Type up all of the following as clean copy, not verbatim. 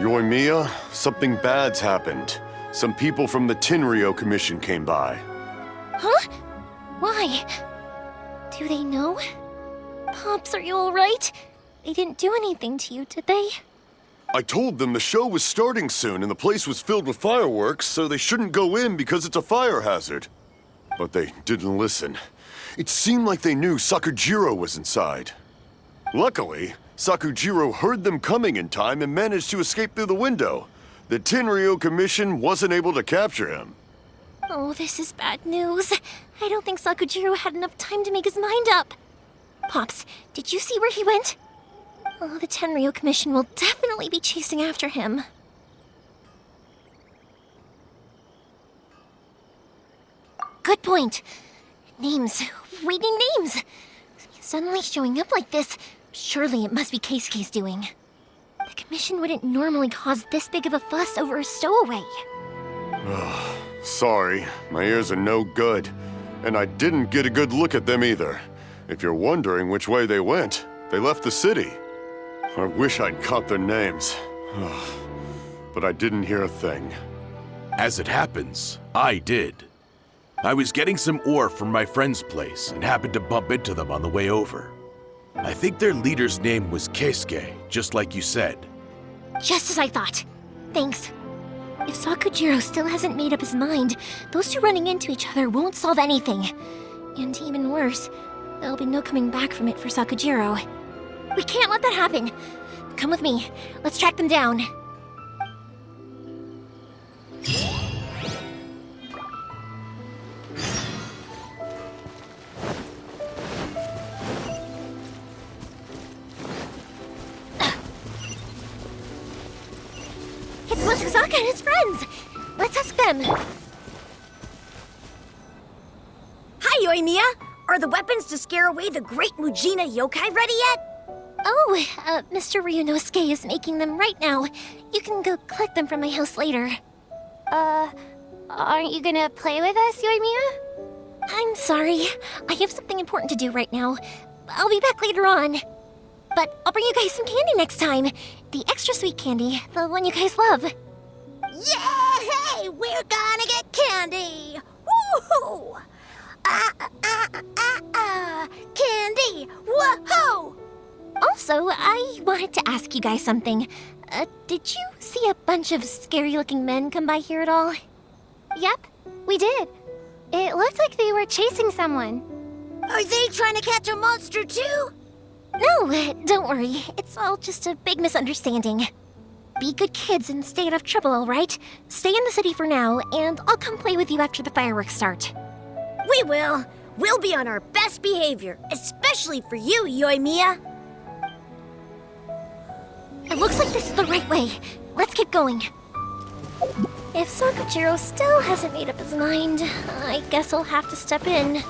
Yoimiya, something bad's happened. Some people from the Tenryou Commission came by. Huh? Why? Do they know? Pops, are you alright? They didn't do anything to you, did they? I told them the show was starting soon and the place was filled with fireworks, so they shouldn't go in because it's a fire hazard. But they didn't listen. It seemed like they knew Sakujiro was inside. Luckily, Sakujiro heard them coming in time and managed to escape through the window. The Tenryou Commission wasn't able to capture him. Oh, this is bad news. I don't think Sakujiro had enough time to make his mind up. Pops, did you see where he went? Oh, the Tenryou Commission will definitely be chasing after him. Good point. Names. Reading names. Suddenly showing up like this, surely it must be Keisuke's doing. The Commission wouldn't normally cause this big of a fuss over a stowaway. Sorry, my ears are no good. And I didn't get a good look at them either. If you're wondering which way they went, they left the city. I wish I'd caught their names. But I didn't hear a thing. As it happens, I did. I was getting some ore from my friend's place and happened to bump into them on the way over. I think their leader's name was Keisuke, just like you said. Just as I thought. Thanks. If Sakujiro still hasn't made up his mind, those two running into each other won't solve anything. And even worse, there'll be no coming back from it for Sakujiro. We can't let that happen. Come with me. Let's track them down. It's Masazaka and his friends. Let's ask them. Hi, Yoimiya! Are the weapons to scare away the great Mujina yokai ready yet? Oh, Mr. Ryunosuke is making them right now. You can go collect them from my house later. Aren't you gonna play with us, Yoimiya? I'm sorry. I have something important to do right now. I'll be back later on. But I'll bring you guys some candy next time. The extra sweet candy, the one you guys love. Yay! We're gonna get candy! Woohoo! Candy! Woohoo! Also, I wanted to ask you guys something. Did you see a bunch of scary-looking men come by here at all? Yep, we did. It looked like they were chasing someone. Are they trying to catch a monster too? No, don't worry. It's all just a big misunderstanding. Be good kids and stay out of trouble, all right? Stay in the city for now, and I'll come play with you after the fireworks start. We will. We'll be on our best behavior, especially for you, Yoimiya. It looks like this is the right way. Let's keep going. If Sakujiro still hasn't made up his mind, I guess I'll have to step in.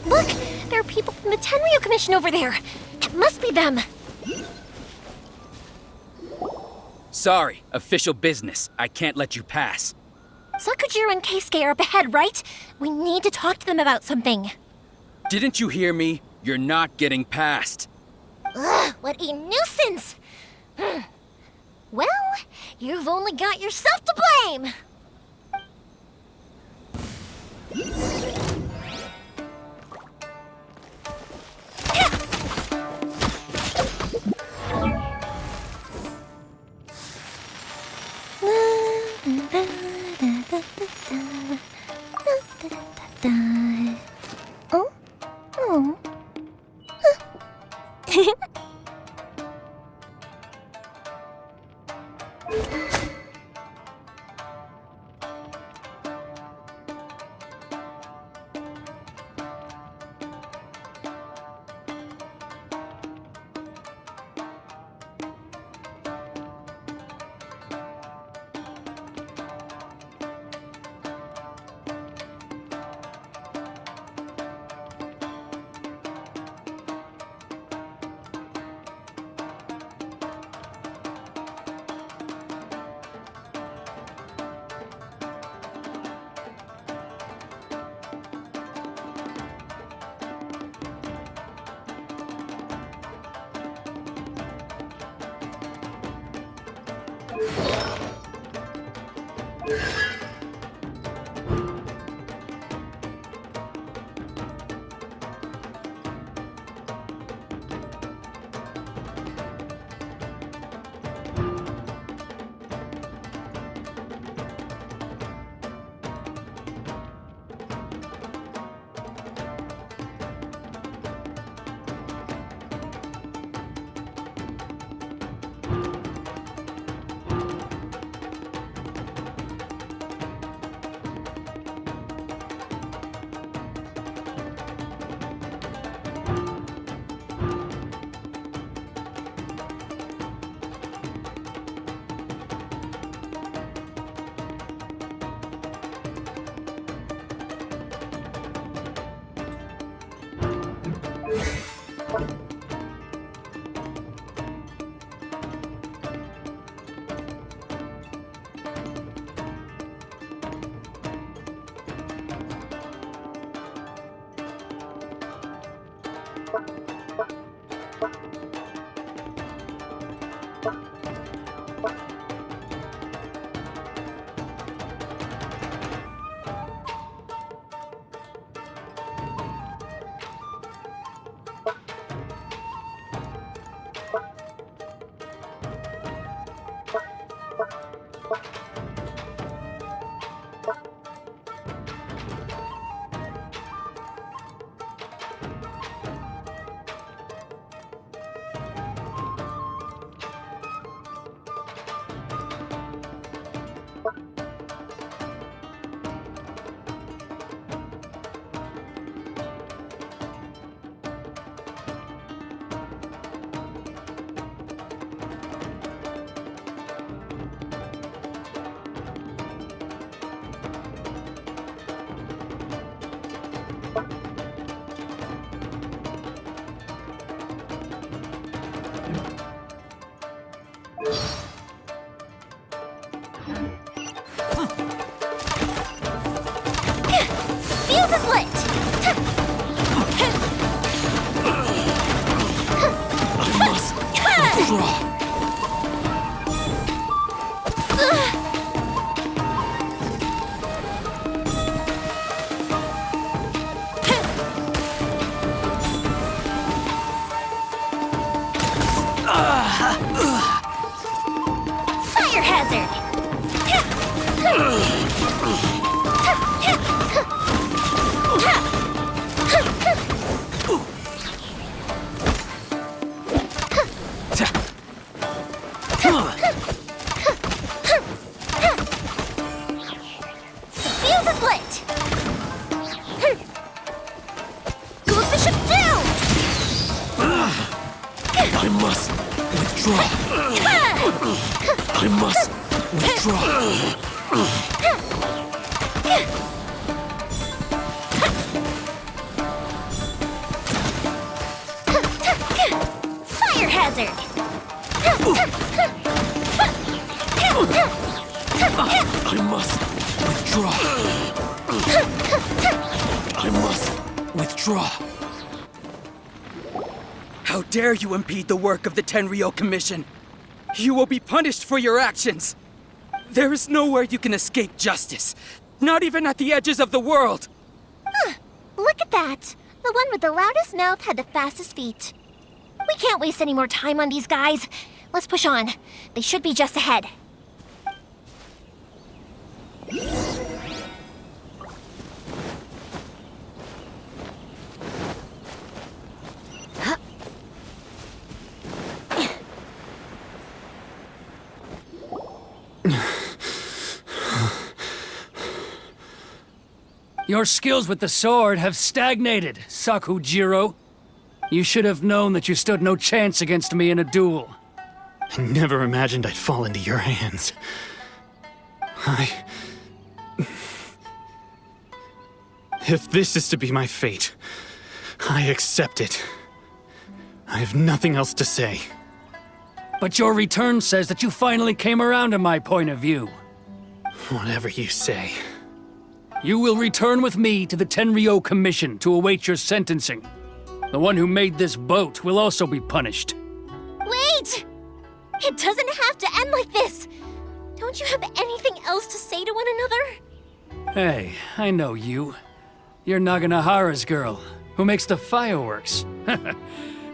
Look! There are people from the Tenryou Commission over there! It must be them! Sorry, official business. I can't let you pass. Sakujiro and Keisuke are up ahead, right? We need to talk to them about something. Didn't you hear me? You're not getting past. Ugh, what a nuisance! Well, you've only got yourself to blame! Oh? Oh. Fuse is lit! I must withdraw. Fire hazard! Fuse is lit! Goes Bishop down! I must withdraw. I must withdraw. Fire hazard! I must withdraw. I must withdraw. How dare you impede the work of the Tenryou Commission? You will be punished for your actions. There is nowhere you can escape justice, not even at the edges of the world. Look at that! The one with the loudest mouth had the fastest feet. We can't waste any more time on these guys. Let's push on. They should be just ahead. Your skills with the sword have stagnated, Sakujiro. You should have known that you stood no chance against me in a duel. I never imagined I'd fall into your hands. If this is to be my fate, I accept it. I have nothing else to say. But your return says that you finally came around to my point of view. Whatever you say. You will return with me to the Tenryou Commission to await your sentencing. The one who made this boat will also be punished. Wait! It doesn't have to end like this! Don't you have anything else to say to one another? Hey, I know you. You're Naganohara's girl, who makes the fireworks.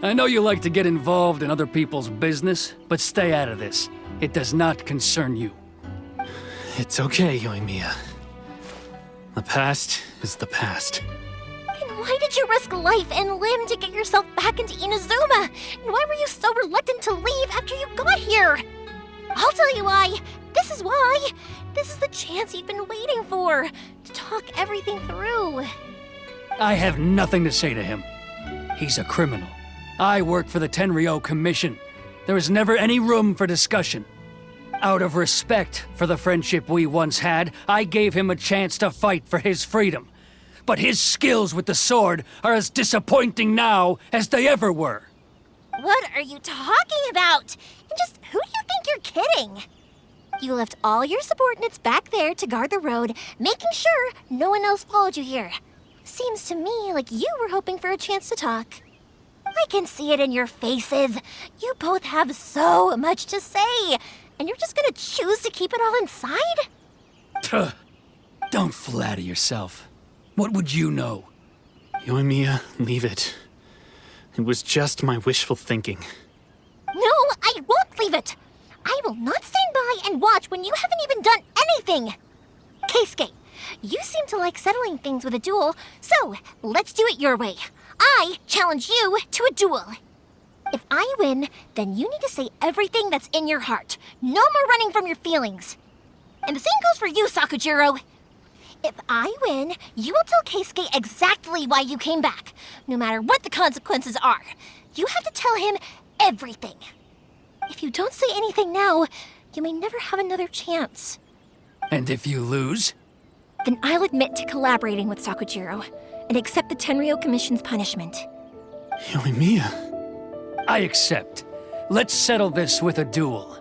I know you like to get involved in other people's business, but stay out of this. It does not concern you. It's okay, Yoimiya. The past is the past. Then why did you risk life and limb to get yourself back into Inazuma? And why were you so reluctant to leave after you got here? I'll tell you why. This is why. This is the chance you've been waiting for, to talk everything through. I have nothing to say to him. He's a criminal. I work for the Tenryo Commission. There is never any room for discussion. Out of respect for the friendship we once had, I gave him a chance to fight for his freedom. But his skills with the sword are as disappointing now as they ever were. What are you talking about? And just who do you think you're kidding? You left all your subordinates back there to guard the road, making sure no one else followed you here. Seems to me like you were hoping for a chance to talk. I can see it in your faces. You both have so much to say, and you're just gonna choose to keep it all inside? Tuh. Don't flatter yourself. What would you know? Yoimiya, leave it. It was just my wishful thinking. No, I won't leave it. I will not stand by and watch when you haven't even done anything. Keisuke, you seem to like settling things with a duel, so let's do it your way. I challenge you to a duel. If I win, then you need to say everything that's in your heart. No more running from your feelings. And the same goes for you, Sakujiro. If I win, you will tell Keisuke exactly why you came back, no matter what the consequences are. You have to tell him everything. If you don't say anything now, you may never have another chance. And if you lose? Then I'll admit to collaborating with Sakujiro and accept the Tenryo Commission's punishment. Yoimiya. I accept. Let's settle this with a duel.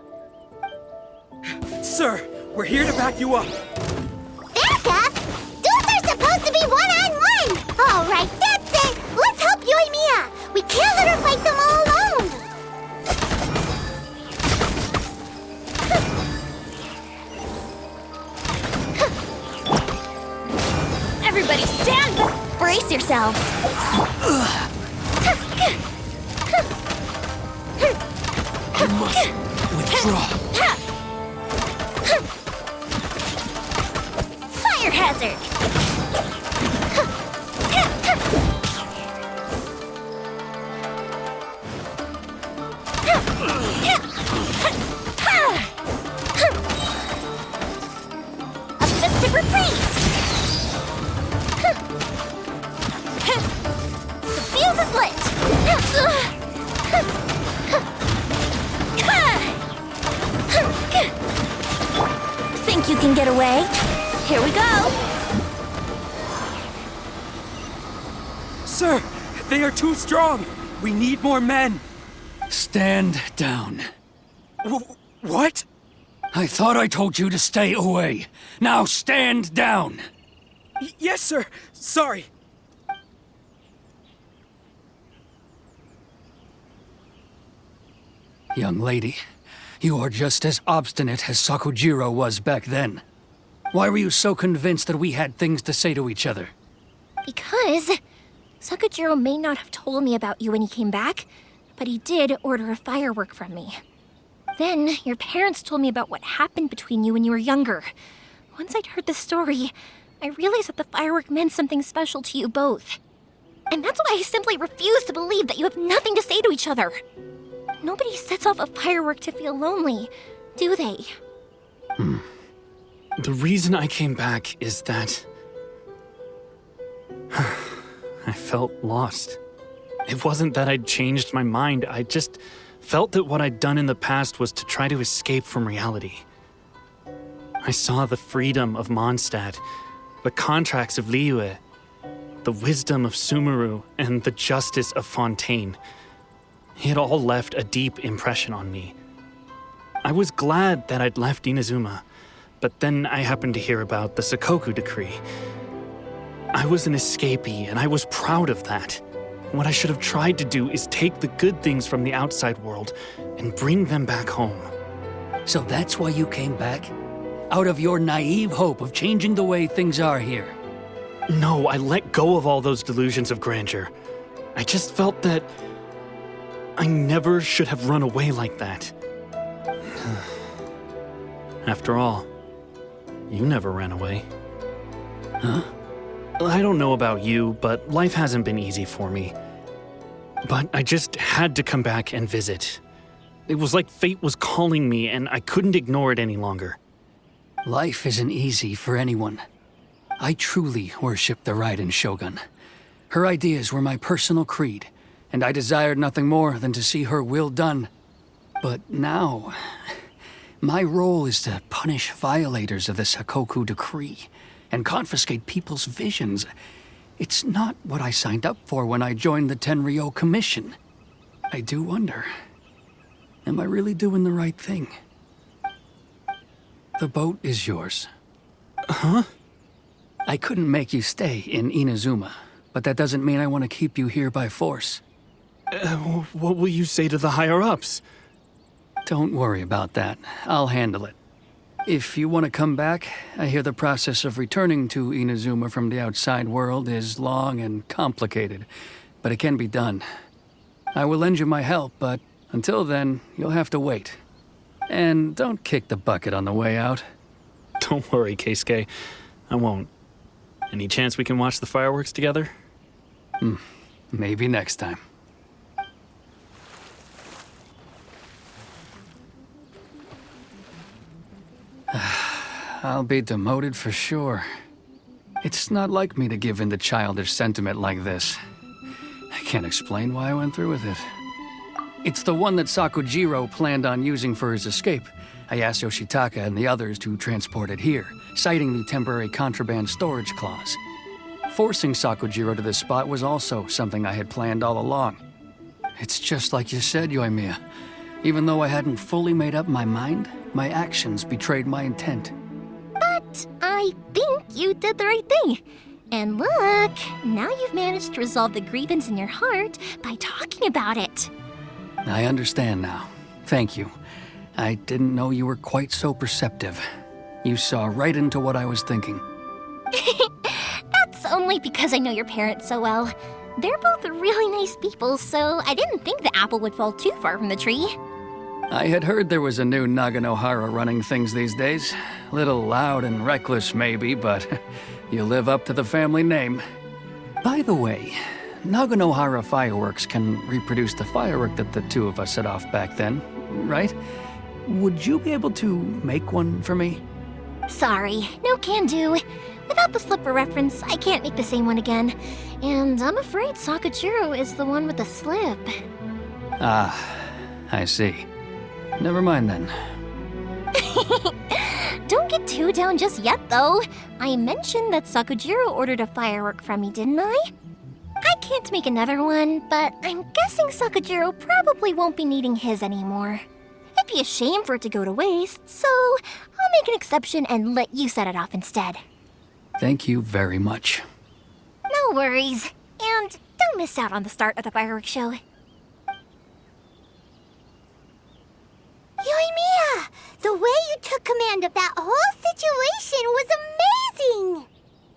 Sir, we're here to back you up. Back up? Duels are supposed to be one-on-one! All right, that's it! Let's help Yoimiya! We can't let her fight them all alone! Everybody stand! Brace yourselves. You must withdraw. Fire hazard! A festive reprise! The fuse is lit! Think you can get away? Here we go! Sir, they are too strong. We need more men. Stand down. What? I thought I told you to stay away. Now stand down. Yes, sir. Sorry. Young lady, you are just as obstinate as Sakujiro was back then. Why were you so convinced that we had things to say to each other? Because Sakujiro may not have told me about you when he came back, but he did order a firework from me. Then your parents told me about what happened between you when you were younger. Once I'd heard the story, I realized that the firework meant something special to you both. And that's why I simply refuse to believe that you have nothing to say to each other. Nobody sets off a firework to feel lonely, do they? The reason I came back is that I felt lost. It wasn't that I'd changed my mind, I just felt that what I'd done in the past was to try to escape from reality. I saw the freedom of Mondstadt, the contracts of Liyue, the wisdom of Sumeru, and the justice of Fontaine. It all left a deep impression on me. I was glad that I'd left Inazuma, but then I happened to hear about the Sakoku decree. I was an escapee, and I was proud of that. What I should have tried to do is take the good things from the outside world and bring them back home. So that's why you came back? Out of your naive hope of changing the way things are here? No, I let go of all those delusions of grandeur. I just felt that I never should have run away like that. After all, you never ran away. Huh? I don't know about you, but life hasn't been easy for me. But I just had to come back and visit. It was like fate was calling me, and I couldn't ignore it any longer. Life isn't easy for anyone. I truly worship the Raiden Shogun. Her ideas were my personal creed, and I desired nothing more than to see her will done. But now, my role is to punish violators of the Sakoku decree and confiscate people's visions. It's not what I signed up for when I joined the Tenryo Commission. I do wonder, am I really doing the right thing? The boat is yours. Huh? I couldn't make you stay in Inazuma, but that doesn't mean I want to keep you here by force. What will you say to the higher-ups? Don't worry about that. I'll handle it. If you want to come back, I hear the process of returning to Inazuma from the outside world is long and complicated, but it can be done. I will lend you my help, but until then, you'll have to wait. And don't kick the bucket on the way out. Don't worry, Keisuke. I won't. Any chance we can watch the fireworks together? Maybe next time. I'll be demoted for sure. It's not like me to give in to childish sentiment like this. I can't explain why I went through with it. It's the one that Sakujiro planned on using for his escape. I asked Yoshitaka and the others to transport it here, citing the temporary contraband storage clause. Forcing Sakujiro to this spot was also something I had planned all along. It's just like you said, Yoimiya. Even though I hadn't fully made up my mind, my actions betrayed my intent. But I think you did the right thing. And look, now you've managed to resolve the grievance in your heart by talking about it. I understand now. Thank you. I didn't know you were quite so perceptive. You saw right into what I was thinking. That's only because I know your parents so well. They're both really nice people, so I didn't think the apple would fall too far from the tree. I had heard there was a new Naganohara running things these days. Little loud and reckless, maybe, but you live up to the family name. By the way, Naganohara fireworks can reproduce the firework that the two of us set off back then, right? Would you be able to make one for me? Sorry, no can do. Without the slipper reference, I can't make the same one again. And I'm afraid Sakujiro is the one with the slip. Ah, I see. Never mind then. Don't get too down just yet, though. I mentioned that Sakujiro ordered a firework from me, didn't I? I can't make another one, but I'm guessing Sakujiro probably won't be needing his anymore. It'd be a shame for it to go to waste, so I'll make an exception and let you set it off instead. Thank you very much. No worries. And don't miss out on the start of the fireworks show. Yoimiya! The way you took command of that whole situation was amazing!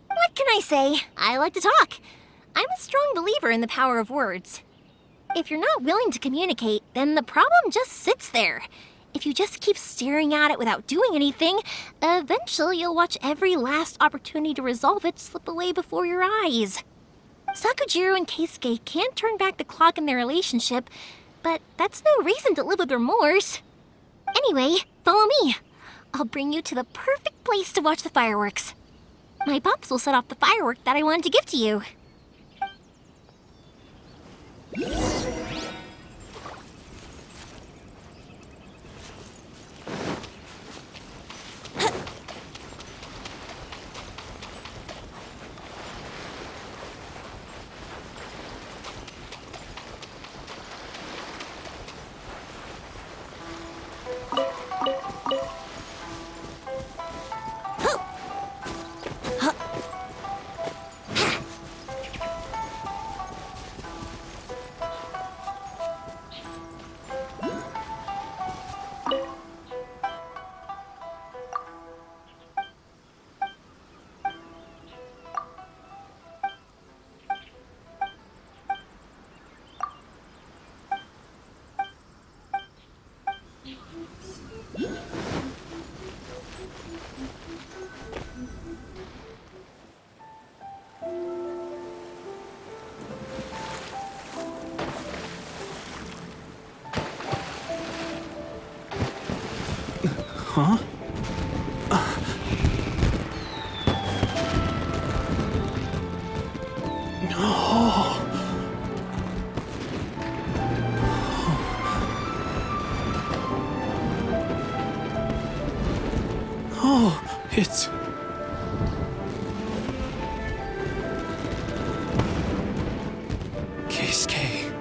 What can I say? I like to talk. I'm a strong believer in the power of words. If you're not willing to communicate, then the problem just sits there. If you just keep staring at it without doing anything, eventually you'll watch every last opportunity to resolve it slip away before your eyes. Sakujiro and Keisuke can't turn back the clock in their relationship, but that's no reason to live with remorse. Anyway, follow me. I'll bring you to the perfect place to watch the fireworks. My pops will set off the firework that I wanted to give to you. Huh? Oh, it's... Keisuke.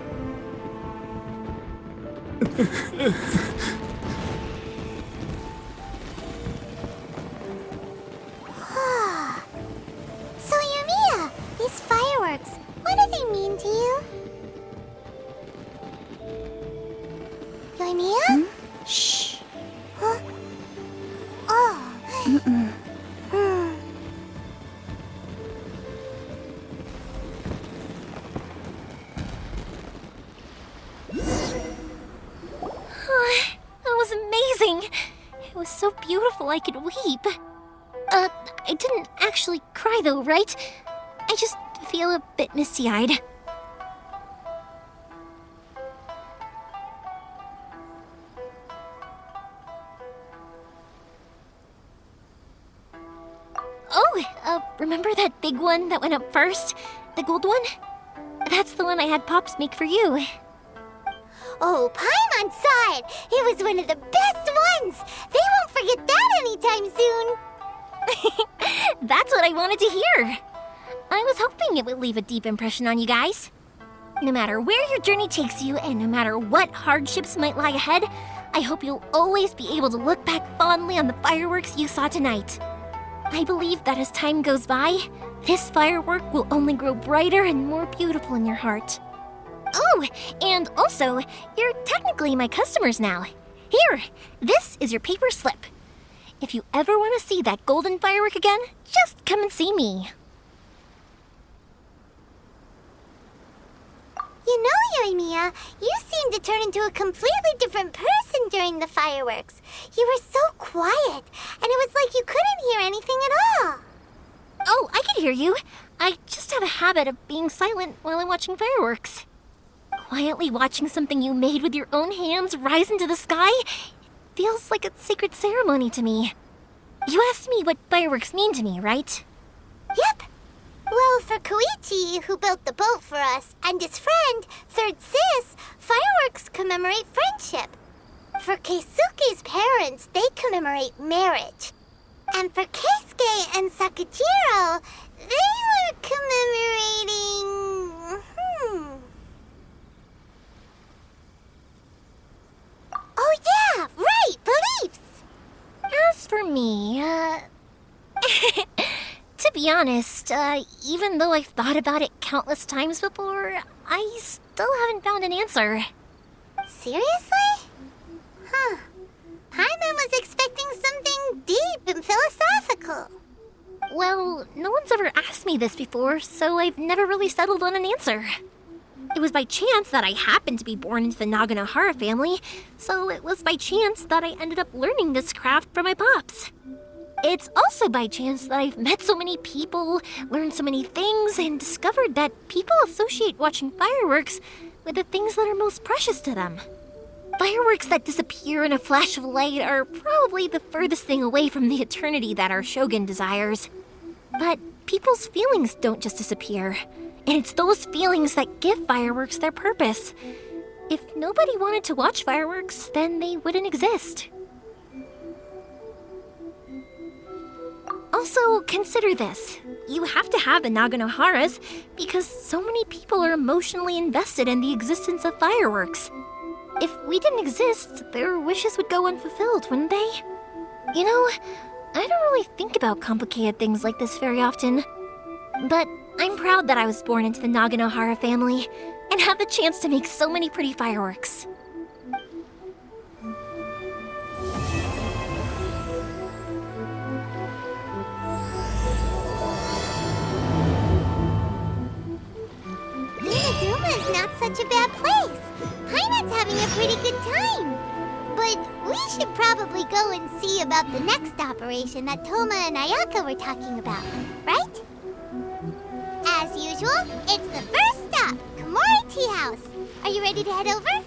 So, Yoimiya, these fireworks, what do they mean to you? Yoimiya? Shh. Huh? Oh. That was amazing. It was so beautiful I could weep. I didn't actually cry though, right? I just feel a bit misty-eyed. Oh, remember that big one that went up first? The gold one? That's the one I had Pops make for you. Oh, Paimon saw it! It was one of the best ones! They won't forget that anytime soon! That's what I wanted to hear. I was hoping it would leave a deep impression on you guys. No matter where your journey takes you, and no matter what hardships might lie ahead, I hope you'll always be able to look back fondly on the fireworks you saw tonight. I believe that as time goes by, this firework will only grow brighter and more beautiful in your heart. Oh, and also, you're technically my customers now. Here, this is your paper slip. If you ever want to see that golden firework again, just come and see me. You know, Yoimiya, you seemed to turn into a completely different person during the fireworks. You were so quiet, and it was like you couldn't hear anything at all. Oh, I can hear you. I just have a habit of being silent while I'm watching fireworks. Quietly watching something you made with your own hands rise into the sky feels like a sacred ceremony to me. You asked me what fireworks mean to me, right? Yep. Well, for Koichi, who built the boat for us, and his friend, Third Sis, fireworks commemorate friendship. For Keisuke's parents, they commemorate marriage. And for Keisuke and Sakujiro, they were commemorating... Oh yeah, right, beliefs! As for me, to be honest, even though I've thought about it countless times before, I still haven't found an answer. Seriously? Huh. Paimon was expecting something deep and philosophical. Well, no one's ever asked me this before, so I've never really settled on an answer. It was by chance that I happened to be born into the Naganohara family, so it was by chance that I ended up learning this craft from my pops. It's also by chance that I've met so many people, learned so many things, and discovered that people associate watching fireworks with the things that are most precious to them. Fireworks that disappear in a flash of light are probably the furthest thing away from the eternity that our shogun desires. But people's feelings don't just disappear, and it's those feelings that give fireworks their purpose. If nobody wanted to watch fireworks, then they wouldn't exist. Also, consider this. You have to have the Naganoharas because so many people are emotionally invested in the existence of fireworks. If we didn't exist, their wishes would go unfulfilled, wouldn't they? You know, I don't really think about complicated things like this very often. But I'm proud that I was born into the Naganohara family and have the chance to make so many pretty fireworks. Inazuma's not such a bad place. Paimon's having a pretty good time. But we should probably go and see about the next operation that Toma and Ayaka were talking about, right? As usual, it's the first stop, Komori Tea House. Are you ready to head over?